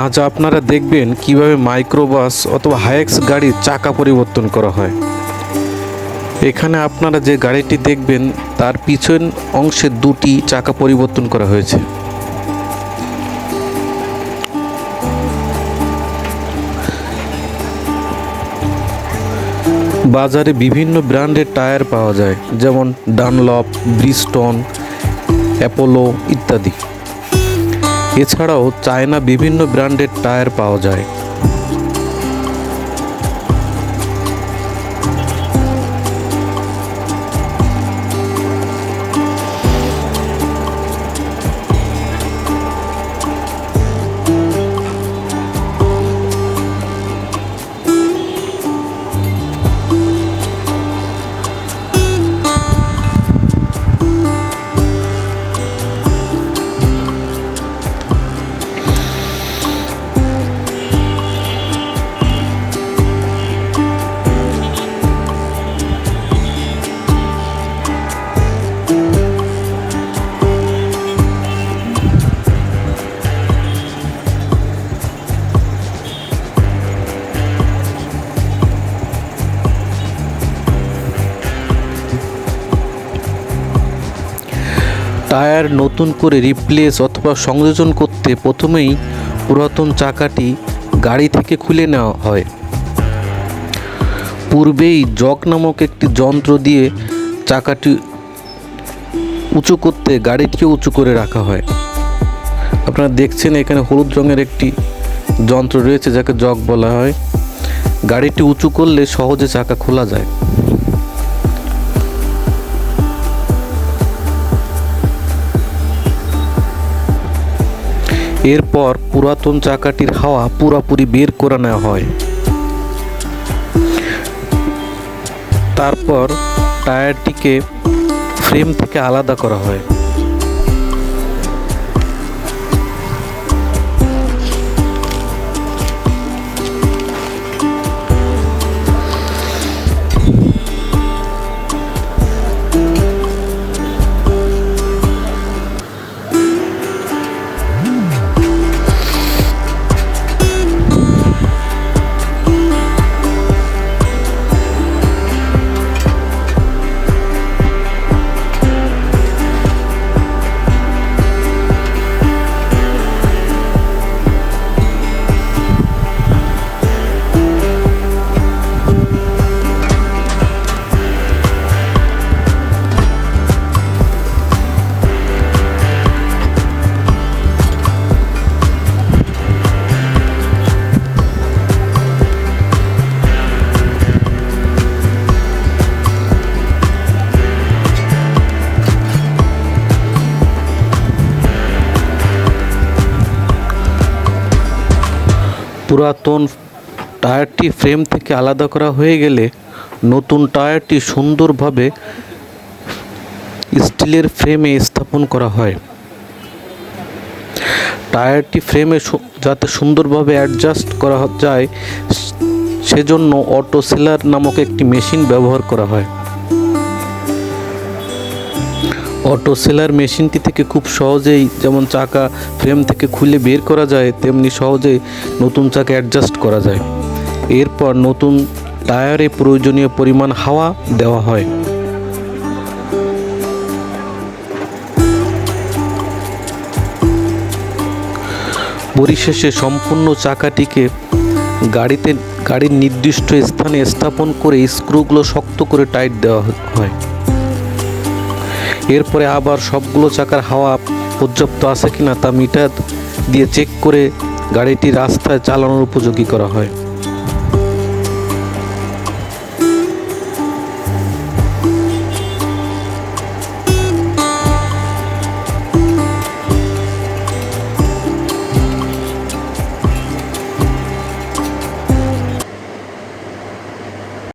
আজ আপনারা দেখবেন কিভাবে মাইক্রোবাস অথবা হাইএক্স গাড়ির চাকা পরিবর্তন করা হয়। এখানে আপনারা যে গাড়িটি দেখবেন তার পিছন অংশে দুটি চাকা পরিবর্তন করা হয়েছে। বাজারে বিভিন্ন ব্র্যান্ডের টায়ার পাওয়া যায়, যেমন ডানলপ, ব্রিজস্টোন, অ্যাপোলো ইত্যাদি। এছাড়াও চায়না বিভিন্ন ব্র্যান্ডের টায়ার পাওয়া যায়। টায়ার নতুন করে রিপ্লেস অথবা সংযোজন করতে প্রথমেই পুরাতন চাকাটি গাড়ি থেকে খুলে নেওয়া হয়। পূর্বেই জক নামক একটি যন্ত্র দিয়ে চাকাটি উঁচু করতে গাড়িটিকে উঁচু করে রাখা হয়। আপনারা দেখছেন এখানে হলুদ রঙের একটি যন্ত্র রয়েছে যাকে জক বলা হয়। গাড়িটি উঁচু করলে সহজে চাকা খোলা যায়। এরপর পুরাতন চাকাটির হাওয়া পুরোপুরি বের করে নেওয়া হয়। তারপর টায়ারটিকে ফ্রেম থেকে আলাদা করা হয়। পুরাতন টায়ারটি ফ্রেম থেকে আলাদা করা হয়ে গেলে নতুন টায়ারটি সুন্দরভাবে স্টিলের ফ্রেমে স্থাপন করা হয়। টায়ারটি ফ্রেমে যাতে সুন্দরভাবে অ্যাডজাস্ট করা যায় সেজন্য অটো সেলার নামক একটি মেশিন ব্যবহার করা হয়। অটো সেলার মেশিনটি থেকে খুব সহজেই যেমন চাকা ফ্রেম থেকে খুলে বের করা যায়, তেমনি সহজেই নতুন চাকা অ্যাডজাস্ট করা যায়। এরপর নতুন টায়ারে প্রয়োজনীয় পরিমাণ হাওয়া দেওয়া হয়। পরিশেষে সম্পূর্ণ চাকাটিকে গাড়ির নির্দিষ্ট স্থানে স্থাপন করে স্ক্রুগুলো শক্ত করে টাইট দেওয়া হয়। এরপরে আবার সবগুলো চাকার হাওয়া পর্যাপ্ত আছে কিনা তা মিটার দিয়ে চেক করে গাড়িটি রাস্তায় চালানোর উপযোগী করা হয়।